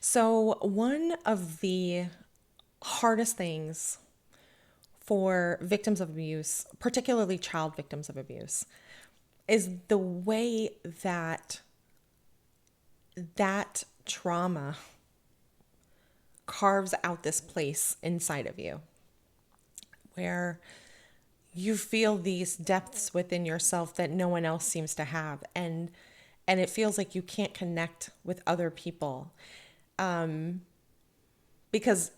So, one of the hardest things for victims of abuse, particularly child victims of abuse, is the way that that trauma carves out this place inside of you where you feel these depths within yourself that no one else seems to have, and it feels like you can't connect with other people because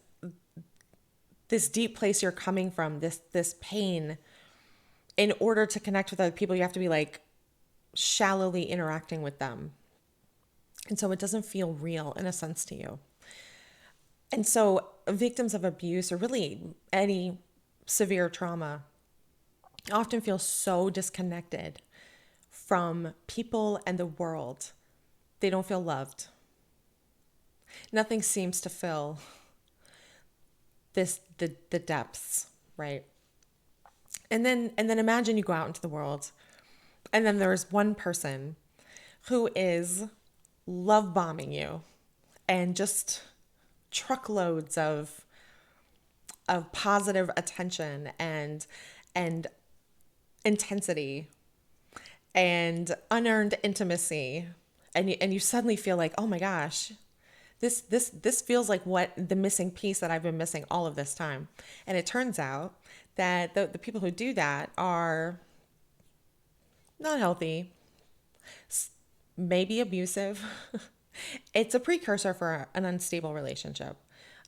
this deep place you're coming from, this pain, in order to connect with other people, you have to be like shallowly interacting with them. And so it doesn't feel real in a sense to you. And so victims of abuse, or really any severe trauma, often feel so disconnected from people and the world. They don't feel loved. Nothing seems to fill the depths, right? And then imagine you go out into the world, and then there's one person who is love bombing you and just truckloads of positive attention and intensity and unearned intimacy, and you suddenly feel like, oh my gosh, this feels like what the missing piece that I've been missing all of this time. And it turns out that the people who do that are not healthy, maybe abusive. It's a precursor for an unstable relationship.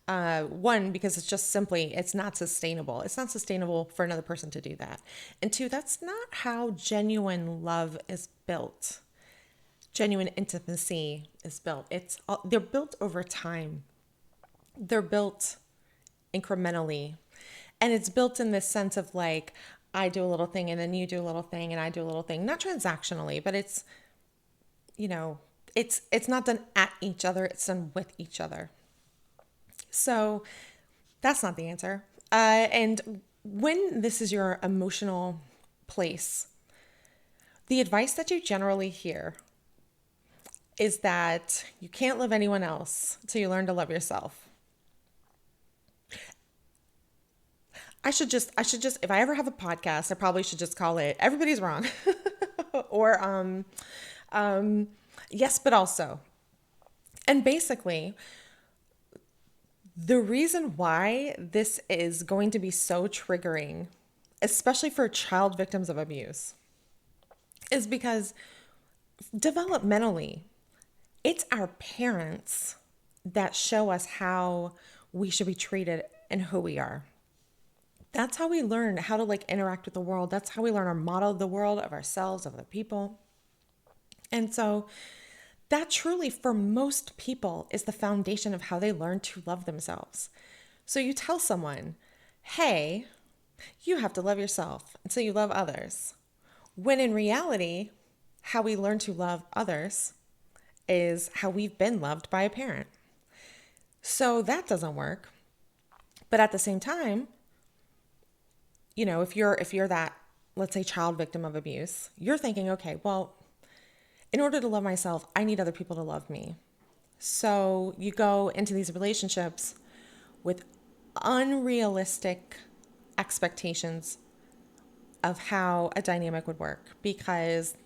One, because it's just simply, it's not sustainable. It's not sustainable for another person to do that. And two, that's not how genuine love is built. Genuine intimacy is built. They're built over time. They're built incrementally. And it's built in this sense of like, I do a little thing and then you do a little thing and I do a little thing. Not transactionally, but it's, you know, it's not done at each other, it's done with each other. So that's not the answer. And when this is your emotional place, the advice that you generally hear is that you can't love anyone else till you learn to love yourself. I should just if I ever have a podcast, I probably should just call it Everybody's Wrong. Or yes, but also. And basically, the reason why this is going to be so triggering, especially for child victims of abuse, is because developmentally, it's our parents that show us how we should be treated and who we are. That's how we learn how to like interact with the world. That's how we learn our model of the world, of ourselves, of other people. And so that truly, for most people, is the foundation of how they learn to love themselves. So you tell someone, hey, you have to love yourself until you love others. When in reality, how we learn to love others is how we've been loved by a parent. So that doesn't work. But at the same time, you know, if you're that, let's say, child victim of abuse, you're thinking, okay, well, in order to love myself, I need other people to love me. So you go into these relationships with unrealistic expectations of how a dynamic would work, because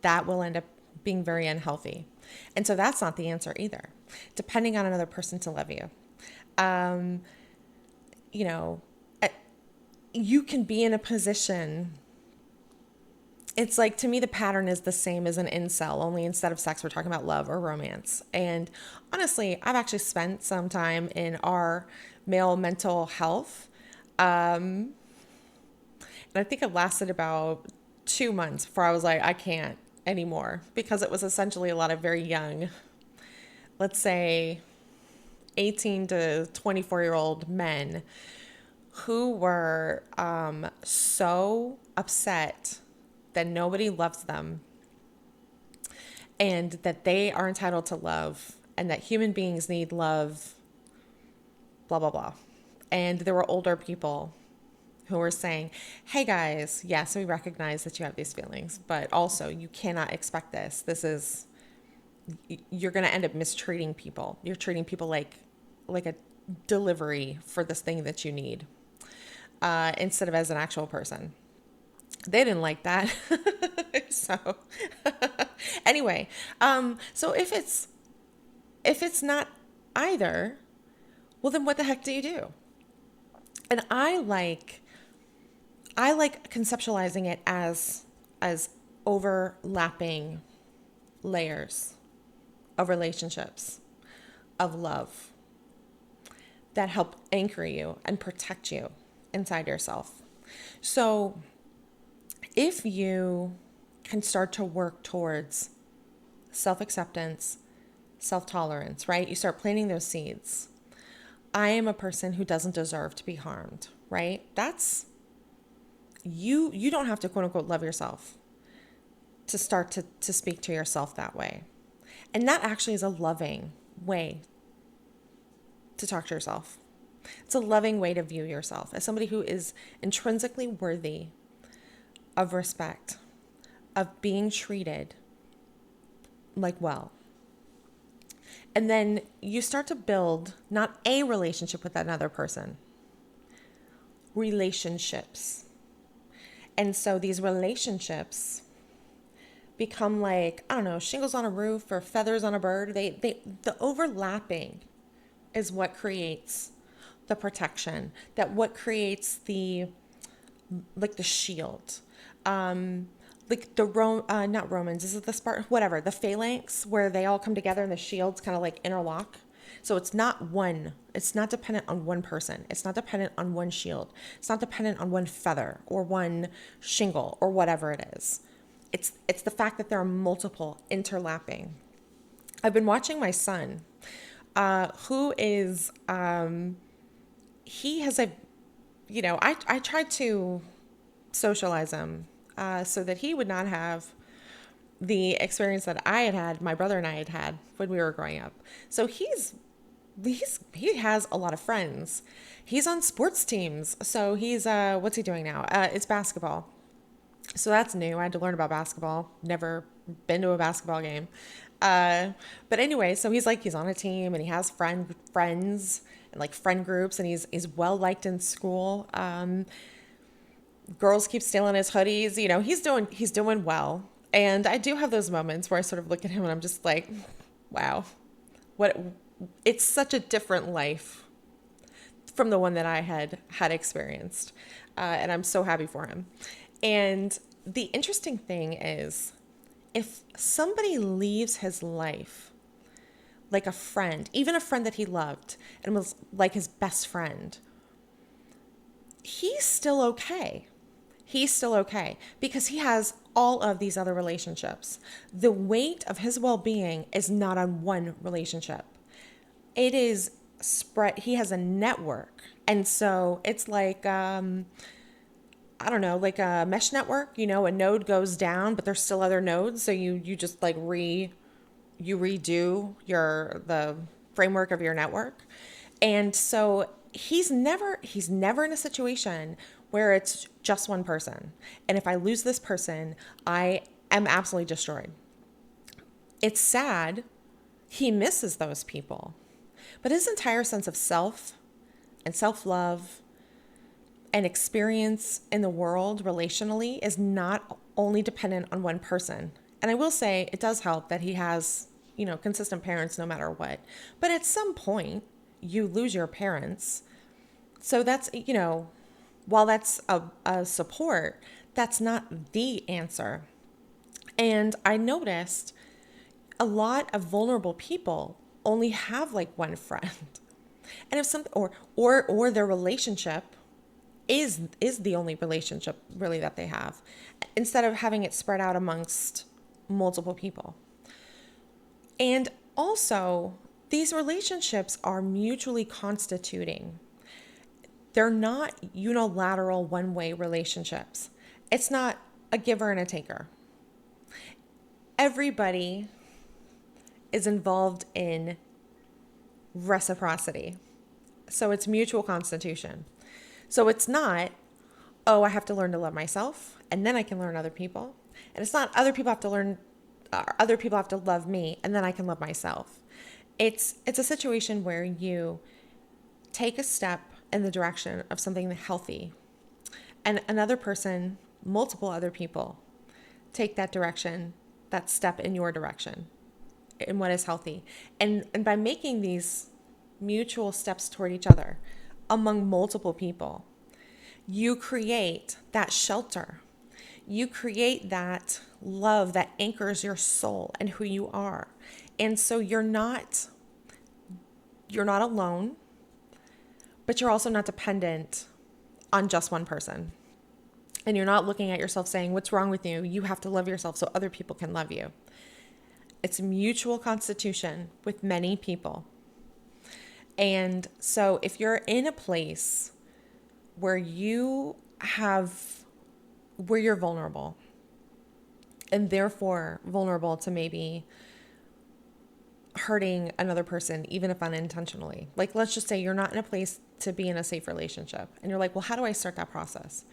that will end up being very unhealthy. And so that's not the answer either, depending on another person to love you. You know, you can be in a position. It's like, to me, the pattern is the same as an incel, only instead of sex, we're talking about love or romance. And honestly, I've actually spent some time in our male mental health. And I think it lasted about 2 months before I was like, I can't anymore, because it was essentially a lot of very young, let's say 18 to 24-year-old men who were so upset that nobody loves them and that they are entitled to love and that human beings need love, blah, blah, blah. And there were older people who were saying, hey guys, yes, we recognize that you have these feelings, but also you cannot expect this. This is you're going to end up mistreating people. You're treating people like a delivery for this thing that you need, instead of as an actual person. They didn't like that. So anyway, so if it's not either, well, then what the heck do you do? And I like conceptualizing it as overlapping layers of relationships, of love, that help anchor you and protect you inside yourself. So if you can start to work towards self-acceptance, self-tolerance, right? You start planting those seeds. I am a person who doesn't deserve to be harmed, right? That's you don't have to quote unquote love yourself to start to speak to yourself that way. And that actually is a loving way to talk to yourself. It's a loving way to view yourself as somebody who is intrinsically worthy of respect, of being treated like well. And then you start to build not a relationship with another person, relationships. And so these relationships become like, I don't know, shingles on a roof or feathers on a bird. The overlapping is what creates the protection, that what creates the shield. Like the not Romans, is it the Spartan, whatever, the phalanx, where they all come together and the shields kind of like interlock. So it's not dependent on one person. It's not dependent on one shield. It's not dependent on one feather or one shingle or whatever it is. It's the fact that there are multiple interlapping. I've been watching my son, who is, he has I tried to socialize him, so that he would not have the experience that my brother and I had when we were growing up. So he has a lot of friends. He's on sports teams. So he's, what's he doing now? It's basketball. So that's new. I had to learn about basketball. Never been to a basketball game. But anyway, so he's on a team and he has friends and like friend groups, and he's well liked in school. Girls keep stealing his hoodies. He's doing well. And I do have those moments where I sort of look at him and I'm just like, wow, it's such a different life from the one that I had experienced. And I'm so happy for him. And the interesting thing is, if somebody leaves his life, like a friend, even a friend that he loved and was like his best friend, he's still okay. He's still okay because he has all of these other relationships. The weight of his well-being is not on one relationship. It is spread. He has a network. And so it's like, I don't know, like a mesh network, a node goes down, but there's still other nodes. So you just like redo the framework of your network. And so he's never in a situation where it's just one person. And if I lose this person, I am absolutely destroyed. It's sad. He misses those people. But his entire sense of self and self-love and experience in the world relationally is not only dependent on one person. And I will say it does help that he has, consistent parents no matter what. But at some point, you lose your parents. So that's, while that's a support, that's not the answer. And I noticed a lot of vulnerable people only have like one friend. And if something or their relationship is the only relationship really that they have, instead of having it spread out amongst multiple people. And also, these relationships are mutually constituting. They're not unilateral one-way relationships. It's not a giver and a taker. Everybody is involved in reciprocity. So it's mutual constitution. So it's not, I have to learn to love myself and then I can learn other people. And it's not other people have to learn other people have to love me and then I can love myself. It's a situation where you take a step in the direction of something healthy, and another person, multiple other people, take that direction, that step in your direction, in what is healthy. And by making these mutual steps toward each other among multiple people, you create that shelter. You create that love that anchors your soul and who you are. And so you're not alone, but you're also not dependent on just one person. And you're not looking at yourself saying, what's wrong with you? You have to love yourself so other people can love you. It's a mutual constitution with many people. And so if you're in a place where you're vulnerable, and therefore vulnerable to maybe hurting another person, even if unintentionally. Like, let's just say you're not in a place to be in a safe relationship. And you're like, well, how do I start that process?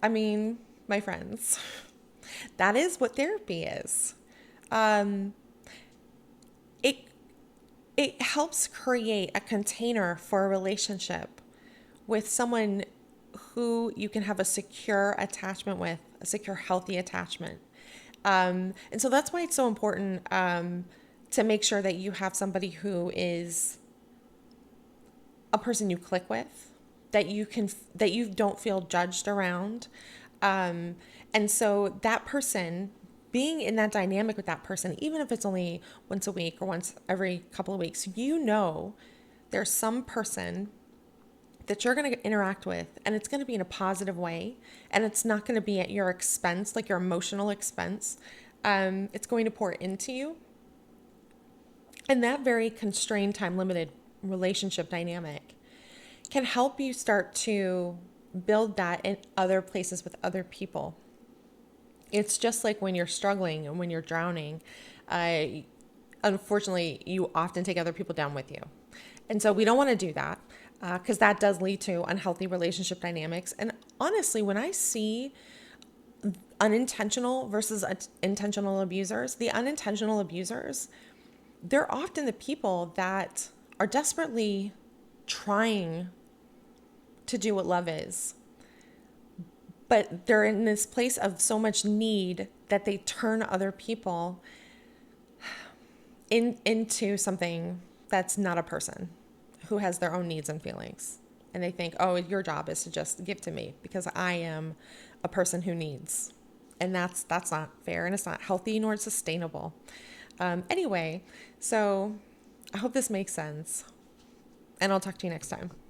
I mean, my friends, that is what therapy is. It helps create a container for a relationship with someone who you can have a secure attachment with, a secure, healthy attachment. And so that's why it's so important to make sure that you have somebody who is a person you click with, that you don't feel judged around. And so that person, being in that dynamic with that person, even if it's only once a week or once every couple of weeks, there's some person that you're going to interact with, and it's going to be in a positive way, and it's not going to be at your expense, like your emotional expense. It's going to pour into you. And that very constrained, time-limited relationship dynamic can help you start to build that in other places with other people. It's just like when you're struggling and when you're drowning, unfortunately, you often take other people down with you. And so we don't want to do that because that does lead to unhealthy relationship dynamics. And honestly, when I see unintentional versus intentional abusers, the unintentional abusers, they're often the people that are desperately trying to do what love is. But they're in this place of so much need that they turn other people into something that's not a person who has their own needs and feelings. And they think, oh, your job is to just give to me because I am a person who needs. And that's not fair, and it's not healthy nor sustainable. Anyway, so I hope this makes sense. And I'll talk to you next time.